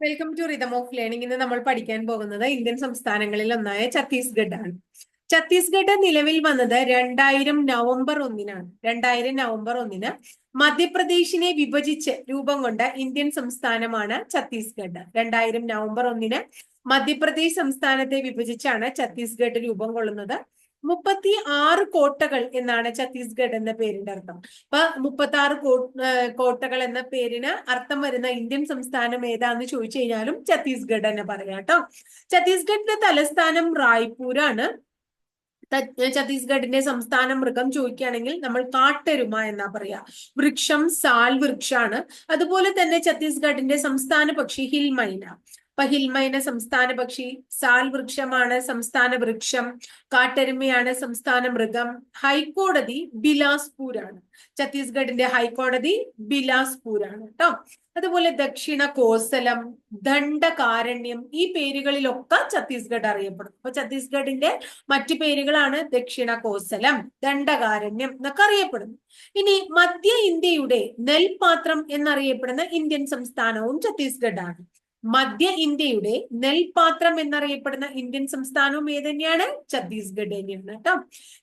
Welcome to rhythm of learning. ഇന്ന് നമ്മൾ പഠിക്കാൻ പോകുന്നത് ഇന്ത്യൻ സംസ്ഥാനങ്ങളിൽ ഒന്നായ ഛത്തീസ്ഗഡ് ആണ്. ഛത്തീസ്ഗഡ് നിലവിൽ വന്നത് 2000 നവംബർ 1-നാണ്. 2000 നവംബർ 1 മധ്യപ്രദേശിനെ വിഭജിച്ച് രൂപം കൊണ്ട ഇന്ത്യൻ സംസ്ഥാനമാണ് ഛത്തീസ്ഗഡ്. 2000 നവംബർ 1 മധ്യപ്രദേശ് സംസ്ഥാനത്തെ വിഭജിച്ചാണ് ഛത്തീസ്ഗഡ് രൂപം കൊള്ളുന്നത്. 36 കോട്ടകൾ എന്നാണ് ഛത്തീസ്ഗഡ് എന്ന പേരിന്റെ അർത്ഥം. അപ്പൊ 36 കോട്ടകൾ എന്ന പേരിന് അർത്ഥം വരുന്ന ഇന്ത്യൻ സംസ്ഥാനം ഏതാന്ന് ചോദിച്ചു കഴിഞ്ഞാലും ഛത്തീസ്ഗഡ് തന്നെ പറയാം കേട്ടോ. ഛത്തീസ്ഗഡിന്റെ തലസ്ഥാനം റായ്പൂരാണ്. ഛത്തീസ്ഗഡിന്റെ സംസ്ഥാന മൃഗം ചോദിക്കുകയാണെങ്കിൽ നമ്മൾ കാട്ടെരുമ എന്നാ പറയാ. വൃക്ഷം സാൽ വൃക്ഷാണ്. അതുപോലെ തന്നെ ഛത്തീസ്ഗഡിന്റെ സംസ്ഥാന പക്ഷി ഹിൽമൈന. അപ്പൊ ഹിൽമൈന സംസ്ഥാന പക്ഷി, സാൽ വൃക്ഷമാണ് സംസ്ഥാന വൃക്ഷം, കാട്ടെരുമയാണ് സംസ്ഥാന മൃഗം. ഹൈക്കോടതി ബിലാസ്പൂരാണ്. ഛത്തീസ്ഗഡിന്റെ ഹൈക്കോടതി ബിലാസ്പൂരാണ് കേട്ടോ. അതുപോലെ ദക്ഷിണ കോസലം, ദണ്ഡകാരണ്യം, ഈ പേരുകളിലൊക്കെ ഛത്തീസ്ഗഡ് അറിയപ്പെടും. അപ്പൊ ഛത്തീസ്ഗഡിന്റെ മറ്റു പേരുകളാണ് ദക്ഷിണ കോസലം, ദണ്ഡകാരണ്യം എന്നൊക്കെ അറിയപ്പെടുന്നു. ഇനി മധ്യ ഇന്ത്യയുടെ നെൽപാത്രം എന്നറിയപ്പെടുന്ന ഇന്ത്യൻ സംസ്ഥാനവും ഛത്തീസ്ഗഡ് ആണ്. മധ്യ ഇന്ത്യയുടെ നെൽപാത്രം എന്നറിയപ്പെടുന്ന ഇന്ത്യൻ സംസ്ഥാനവും ഏത് തന്നെയാണ്? ഛത്തീസ്ഗഡ് തന്നെയാണ് കേട്ടോ.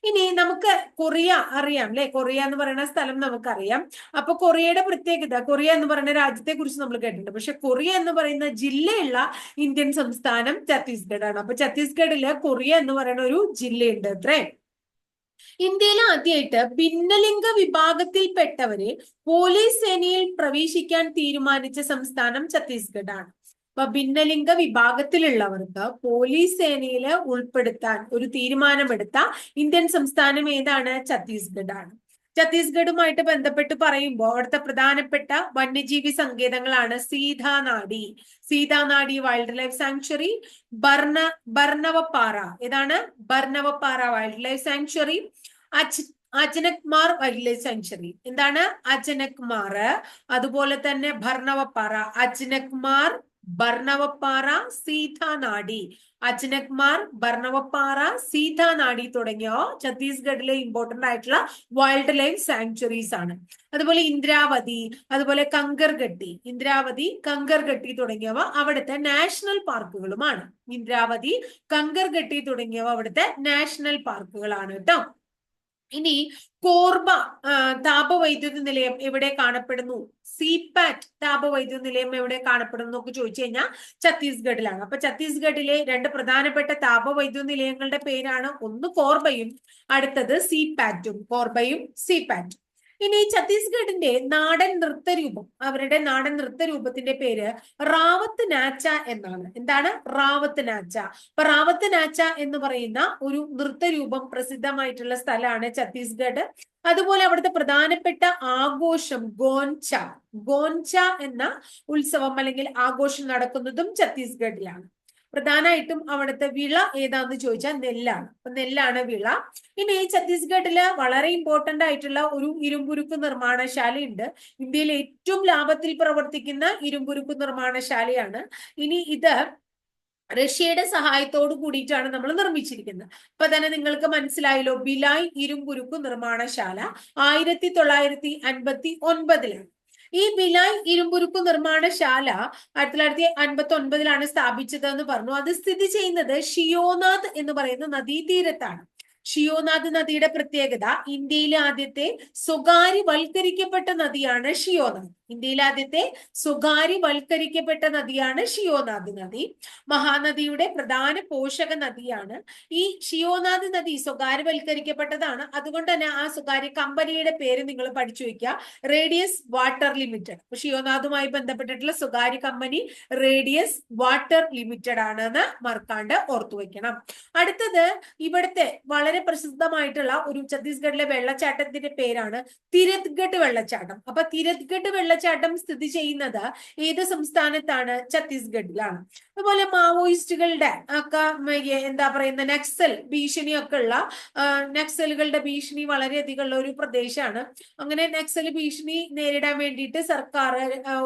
ഇനി നമുക്ക് കൊറിയ അറിയാം അല്ലെ. കൊറിയ എന്ന് പറയുന്ന സ്ഥലം നമുക്കറിയാം. അപ്പൊ കൊറിയയുടെ പ്രത്യേകത, കൊറിയ എന്ന് പറയുന്ന രാജ്യത്തെ കുറിച്ച് നമ്മൾ കേട്ടിട്ടുണ്ട്. പക്ഷെ കൊറിയ എന്ന് പറയുന്ന ജില്ലയുള്ള ഇന്ത്യൻ സംസ്ഥാനം ഛത്തീസ്ഗഡ് ആണ്. അപ്പൊ ഛത്തീസ്ഗഡില് കൊറിയ എന്ന് പറയുന്ന ഒരു ജില്ലയുണ്ട് അത്രേ. ഇന്ത്യയിൽ ആദ്യമായിട്ട് ഭിന്നലിംഗ വിഭാഗത്തിൽപ്പെട്ടവരെ പോലീസ് സേനയിൽ പ്രവേശിക്കാൻ തീരുമാനിച്ച സംസ്ഥാനം ഛത്തീസ്ഗഡ് ആണ്. അപ്പൊ ഭിന്നലിംഗ വിഭാഗത്തിലുള്ളവർക്ക് പോലീസ് സേനയിൽ ഉൾപ്പെടുത്താൻ ഒരു തീരുമാനമെടുത്ത ഇന്ത്യൻ സംസ്ഥാനം ഏതാണ്? ഛത്തീസ്ഗഡ് ആണ്. ഛത്തീസ്ഗഡുമായിട്ട് ബന്ധപ്പെട്ട് പറയുമ്പോൾ അവിടുത്തെ പ്രധാനപ്പെട്ട വന്യജീവി സങ്കേതങ്ങളാണ് Sitanadi, Sitanadi wild life sanctuary, Barnawapara, ഏതാണ്? Barnawapara wild life sanctuary, Achanakmar wild life sanctuary. എന്താണ് അജനക്മാർ? അതുപോലെ തന്നെ ഭർണവപ്പാറ, അജനക്മാർ, ബർണവപ്പാറ, സീതാനാഡി. അജനക്മാർ, ബർണവപ്പാറ, സീതാനാഡി തുടങ്ങിയ ഛത്തീസ്ഗഡിലെ ഇമ്പോർട്ടന്റ് ആയിട്ടുള്ള വൈൽഡ് ലൈഫ് സാങ്ച്വറീസ് ആണ്. അതുപോലെ ഇന്ദ്രാവതി, അതുപോലെ കങ്കർഗട്ടി, ഇന്ദ്രാവതി, കങ്കർഗട്ടി തുടങ്ങിയവ അവിടുത്തെ നാഷണൽ പാർക്കുകളുമാണ്. ഇന്ദ്രാവതി, കങ്കർഗട്ടി തുടങ്ങിയവ അവിടുത്തെ നാഷണൽ പാർക്കുകളാണ് കേട്ടോ. ഇനി കോർബ താപവൈദ്യുത നിലയം എവിടെ കാണപ്പെടുന്നു? സിപാറ്റ് താപവൈദ്യുത നിലയം എവിടെ കാണപ്പെടുന്നു എന്നൊക്കെ ചോദിച്ചു കഴിഞ്ഞാൽ ഛത്തീസ്ഗഡിലാണ്. അപ്പൊ ഛത്തീസ്ഗഡിലെ രണ്ട് പ്രധാനപ്പെട്ട താപവൈദ്യുത നിലയങ്ങളുടെ പേരാണ് ഒന്ന് കോർബയും അടുത്തത് സിപാറ്റും. കോർബയും സിപാറ്റും. ഇനി ഛത്തീസ്ഗഡിന്റെ നാടൻ നൃത്തരൂപം, അവരുടെ നാടൻ നൃത്തരൂപത്തിന്റെ പേര് റാവത്ത് നാച്ച എന്നാണ്. എന്താണ്? റാവത്ത് നാച്ച. അപ്പൊ റാവത്ത് നാച്ച എന്ന് പറയുന്ന ഒരു നൃത്തരൂപം പ്രസിദ്ധമായിട്ടുള്ള സ്ഥലമാണ് ഛത്തീസ്ഗഡ്. അതുപോലെ അവിടുത്തെ പ്രധാനപ്പെട്ട ആഘോഷം ഗോൻച. ഗോൻച എന്ന ഉത്സവം അല്ലെങ്കിൽ ആഘോഷം നടക്കുന്നതും ഛത്തീസ്ഗഡിലാണ്. പ്രധാനമായിട്ടും അവിടുത്തെ വിള ഏതാന്ന് ചോദിച്ചാൽ നെല്ലാണ്. അപ്പൊ നെല്ലാണ് വിള. ഇനി ഛത്തീസ്ഗഡില് വളരെ ഇമ്പോർട്ടന്റ് ആയിട്ടുള്ള ഒരു ഇരുമ്പുരുക്ക് നിർമ്മാണശാലയുണ്ട്. ഇന്ത്യയിലെ ഏറ്റവും ലാഭത്തിൽ പ്രവർത്തിക്കുന്ന ഇരുമ്പുരുക്ക് നിർമ്മാണശാലയാണ്. ഇനി ഇത് റഷ്യയുടെ സഹായത്തോട് കൂടിയിട്ടാണ് നമ്മൾ നിർമ്മിച്ചിരിക്കുന്നത്. അപ്പൊ തന്നെ നിങ്ങൾക്ക് മനസ്സിലായല്ലോ, ബിലായ് ഇരുമ്പുരുക്ക് നിർമ്മാണശാല 1959 ഈ ബിലായ് ഇരുമ്പുരുക്ക് നിർമ്മാണശാല 1959 സ്ഥാപിച്ചത് എന്ന് പറഞ്ഞു. അത് സ്ഥിതി ചെയ്യുന്നത് ഷിയോനാഥ് എന്ന് പറയുന്ന നദീതീരത്താണ്. ഷിയോനാഥ് നദിയുടെ പ്രത്യേകത, ഇന്ത്യയിലെ ആദ്യത്തെ സ്വകാര്യവൽക്കരിക്കപ്പെട്ട നദിയാണ് ഷിയോനാഥ്. ഇന്ത്യയിലെ ആദ്യത്തെ സ്വകാര്യവൽക്കരിക്കപ്പെട്ട നദിയാണ് ഷിയോനാഥ് നദി. മഹാനദിയുടെ പ്രധാന പോഷക നദിയാണ്. ഈ ഷിയോനാഥ് നദി സ്വകാര്യവൽക്കരിക്കപ്പെട്ടതാണ്. അതുകൊണ്ട് തന്നെ ആ സ്വകാര്യ കമ്പനിയുടെ പേര് നിങ്ങൾ പഠിച്ചു വെക്കുക, റേഡിയസ് വാട്ടർ ലിമിറ്റഡ്. ഷിയോനാഥുമായി ബന്ധപ്പെട്ടിട്ടുള്ള സ്വകാര്യ കമ്പനി റേഡിയസ് വാട്ടർ ലിമിറ്റഡ് ആണെന്ന് മറക്കാണ്ട് ഓർത്തു വെക്കണം. അടുത്തത് ഇവിടുത്തെ വളരെ പ്രസിദ്ധമായിട്ടുള്ള ഒരു ഛത്തീസ്ഗഡിലെ വെള്ളച്ചാട്ടത്തിന്റെ പേരാണ് തിരത്ഗഡ് വെള്ളച്ചാട്ടം. അപ്പൊ തിരത്ഗഡ് വെള്ളച്ചാട്ടം സ്ഥിതി ചെയ്യുന്നത് ഏത് സംസ്ഥാനത്താണ്? ഛത്തീസ്ഗഡിലാണ്. അതുപോലെ മാവോയിസ്റ്റുകളുടെ ഒക്കെ എന്താ പറയുന്ന നക്സൽ ഭീഷണിയൊക്കെ ഉള്ള, നക്സലുകളുടെ ഭീഷണി വളരെയധികം ഉള്ള ഒരു പ്രദേശമാണ്. അങ്ങനെ നക്സൽ ഭീഷണി നേരിടാൻ വേണ്ടിയിട്ട് സർക്കാർ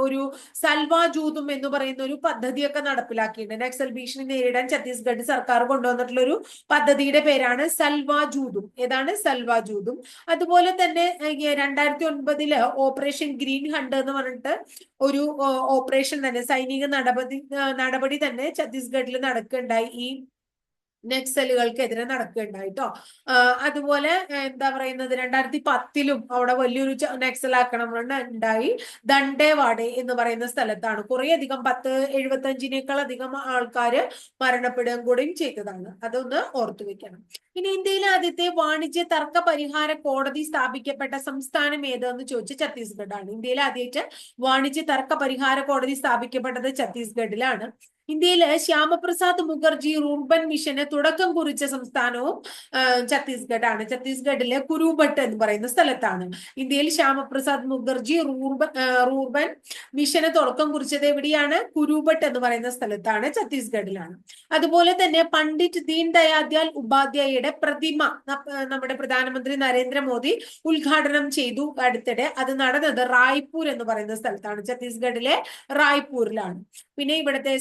ഒരു സൽവാജൂതും എന്ന് പറയുന്ന ഒരു പദ്ധതിയൊക്കെ നടപ്പിലാക്കിയിട്ടുണ്ട്. നക്സൽ ഭീഷണി നേരിടാൻ ഛത്തീസ്ഗഡ് സർക്കാർ കൊണ്ടുവന്നിട്ടുള്ള ഒരു പദ്ധതിയുടെ പേരാണ് സൽവാജൂതും. ഏതാണ്? സൽവാജൂതും. അതുപോലെ തന്നെ 2009 ഓപ്പറേഷൻ ഗ്രീൻ ഹണ്ട് എന്ന് പറഞ്ഞിട്ട് ഒരു ഓപ്പറേഷൻ തന്നെ, സൈനിക നടപടി തന്നെ ഛത്തീസ്ഗഡിൽ നടക്കുകയുണ്ടായി ഈ നക്സലുകൾക്കെതിരെ നടക്കുകയുണ്ടായിട്ടോ. അതുപോലെ എന്താ പറയുന്നത്, 2010 അവിടെ വലിയൊരു നക്സൽ ആക്രമണം ഉണ്ടായി. ദണ്ഡേവാഡെ എന്ന് പറയുന്ന സ്ഥലത്താണ്. കുറെ അധികം 75-നേക്കാളധികം ആൾക്കാര് മരണപ്പെടുകയും കൂടിയും ചെയ്തതാണ്. അതൊന്ന് ഓർത്തു വെക്കണം. ഇനി ഇന്ത്യയിലെ ആദ്യത്തെ വാണിജ്യ തർക്ക പരിഹാര കോടതി സ്ഥാപിക്കപ്പെട്ട സംസ്ഥാനം ഏതെന്ന് ചോദിച്ച് ഛത്തീസ്ഗഡ് ആണ്. ഇന്ത്യയിലെ ആദ്യമായിട്ട് വാണിജ്യ തർക്ക പരിഹാര കോടതി സ്ഥാപിക്കപ്പെട്ടത് ഛത്തീസ്ഗഡിലാണ്. ഇന്ത്യയിലെ ശ്യാമപ്രസാദ് മുഖർജി റൂർബൻ മിഷന് തുടക്കം കുറിച്ച സംസ്ഥാനവും ഛത്തീസ്ഗഡ് ആണ്. ഛത്തീസ്ഗഡിലെ കുരുബട്ട് എന്ന് പറയുന്ന സ്ഥലത്താണ് ഇന്ത്യയിൽ ശ്യാമപ്രസാദ് മുഖർജി റൂർബൻ മിഷന് തുടക്കം കുറിച്ചത്. എവിടെയാണ്? കുരുബട്ട് എന്ന് പറയുന്ന സ്ഥലത്താണ്, ഛത്തീസ്ഗഡിലാണ്. അതുപോലെ തന്നെ പണ്ഡിറ്റ് ദീൻ ദയാൽ ഉപാധ്യായയുടെ പ്രതിമ നമ്മുടെ പ്രധാനമന്ത്രി നരേന്ദ്രമോദി ഉദ്ഘാടനം ചെയ്തു അടുത്തിടെ. അത് നടന്നത് റായ്പൂർ എന്ന് പറയുന്ന സ്ഥലത്താണ്, ഛത്തീസ്ഗഡിലെ റായ്പൂരിലാണ്. പിന്നെ ഇവിടുത്തെ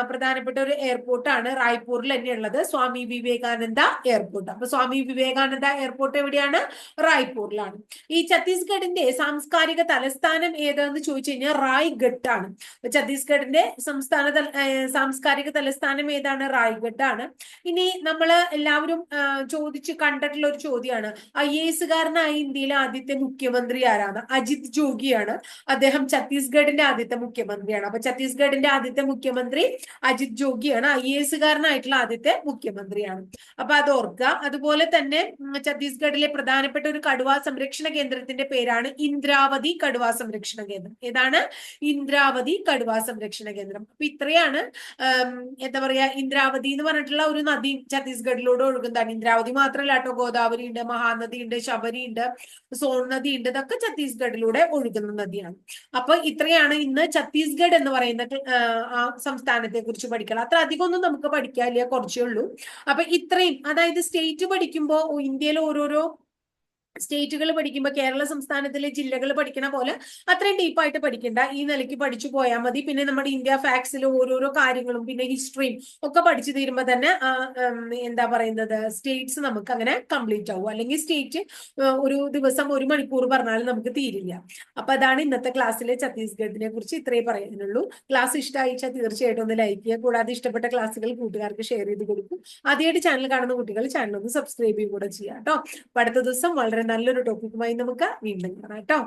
പ്രധാനപ്പെട്ട ഒരു എയർപോർട്ടാണ് റായ്പൂരിൽ തന്നെയുള്ളത്, സ്വാമി വിവേകാനന്ദ എയർപോർട്ട്. അപ്പൊ സ്വാമി വിവേകാനന്ദ എയർപോർട്ട് എവിടെയാണ്? റായ്പൂരിലാണ്. ഈ ഛത്തീസ്ഗഡിന്റെ സാംസ്കാരിക തലസ്ഥാനം ഏതെന്ന് ചോദിച്ചു കഴിഞ്ഞാൽ റായ്ഗഡ് ആണ്. ഛത്തീസ്ഗഡിന്റെ സാംസ്കാരിക തലസ്ഥാനം ഏതാണ്? റായ്ഗഡ് ആണ്. ഇനി നമ്മള് എല്ലാവരും ചോദിച്ച് കണ്ടിട്ടുള്ള ഒരു ചോദ്യമാണ്, IAS-കാരനായി ഇന്ത്യയിലെ ആദ്യത്തെ മുഖ്യമന്ത്രി ആരാണ്? അജിത് ജോഗിയാണ്. അദ്ദേഹം ഛത്തീസ്ഗഡിന്റെ ആദ്യത്തെ മുഖ്യമന്ത്രിയാണ്. അപ്പൊ ഛത്തീസ്ഗഡിന്റെ ആദ്യത്തെ മുഖ്യമന്ത്രി അജിത് ജോഗിയാണ്. IAS-കാരനായിട്ടുള്ള ആദ്യത്തെ മുഖ്യമന്ത്രിയാണ്. അപ്പൊ അത് ഓർക്കുക. അതുപോലെ തന്നെ ഛത്തീസ്ഗഡിലെ പ്രധാനപ്പെട്ട ഒരു കടുവാ സംരക്ഷണ കേന്ദ്രത്തിന്റെ പേരാണ് ഇന്ദ്രാവതി കടുവാ സംരക്ഷണ കേന്ദ്രം. ഏതാണ്? ഇന്ദ്രാവതി കടുവാ സംരക്ഷണ കേന്ദ്രം. അപ്പൊ ഇത്രയാണ് എന്താ പറയാ, ഇന്ദ്രാവതി എന്ന് പറഞ്ഞിട്ടുള്ള ഒരു നദി ഛത്തീസ്ഗഡിലൂടെ ഒഴുകുന്നതാണ്. ഇന്ദ്രാവതി മാത്രമല്ല കേട്ടോ, ഗോദാവരി ഉണ്ട്, മഹാനദി ഉണ്ട്, ശബരി ഉണ്ട്, സോൺ നദി ഉണ്ട്. ഇതൊക്കെ ഛത്തീസ്ഗഡിലൂടെ ഒഴുകുന്ന നദിയാണ്. അപ്പൊ ഇത്രയാണ് ഇന്ന് ഛത്തീസ്ഗഡ് എന്ന് പറയുന്ന ആ സംസ്ഥാനത്തെ കുറിച്ച് പഠിക്കണം. അത്ര അധികം ഒന്നും നമുക്ക് പഠിക്കാനില്ല, കുറച്ചേ ഉള്ളൂ. അപ്പൊ ഇത്രയും, അതായത് സ്റ്റേറ്റ് പഠിക്കുമ്പോൾ ഇന്ത്യയിലെ ഓരോരോ സ്റ്റേറ്റുകൾ പഠിക്കുമ്പോൾ കേരള സംസ്ഥാനത്തിലെ ജില്ലകൾ പഠിക്കണ പോലെ അത്രയും ഡീപ്പായിട്ട് പഠിക്കണ്ട. ഈ നിലയ്ക്ക് പഠിച്ചു പോയാൽ മതി. പിന്നെ നമ്മുടെ ഇന്ത്യ ഫാക്സിൽ ഓരോരോ കാര്യങ്ങളും പിന്നെ ഹിസ്റ്ററിയും ഒക്കെ പഠിച്ചു തീരുമ്പോൾ തന്നെ എന്താ പറയുന്നത്, സ്റ്റേറ്റ്സ് നമുക്ക് അങ്ങനെ കംപ്ലീറ്റ് ആവും. അല്ലെങ്കിൽ സ്റ്റേറ്റ് ഒരു ദിവസം 1 മണിക്കൂർ പറഞ്ഞാലും നമുക്ക് തീരില്ല. അപ്പൊ അതാണ് ഇന്നത്തെ ക്ലാസ്സിലെ ഛത്തീസ്ഗഡിനെ കുറിച്ച് ഇത്രയും പറയാനുള്ളൂ. ക്ലാസ് ഇഷ്ടമായിച്ചാൽ തീർച്ചയായിട്ടും ഒന്ന് ലൈക്ക് ചെയ്യുക. കൂടാതെ ഇഷ്ടപ്പെട്ട ക്ലാസ്സുകൾ കൂട്ടുകാർക്ക് ഷെയർ ചെയ്ത് കൊടുക്കും. ആദ്യമായിട്ട് ചാനൽ കാണുന്ന കുട്ടികൾ ചാനൽ ഒന്ന് സബ്സ്ക്രൈബ് ചെയ്യുക കൂടെ ചെയ്യാം കേട്ടോ. അടുത്ത ദിവസം വളരെ നല്ലൊരു ടോപ്പിക്കുമായി നമുക്ക് വീണ്ടും കാണാം കേട്ടോ.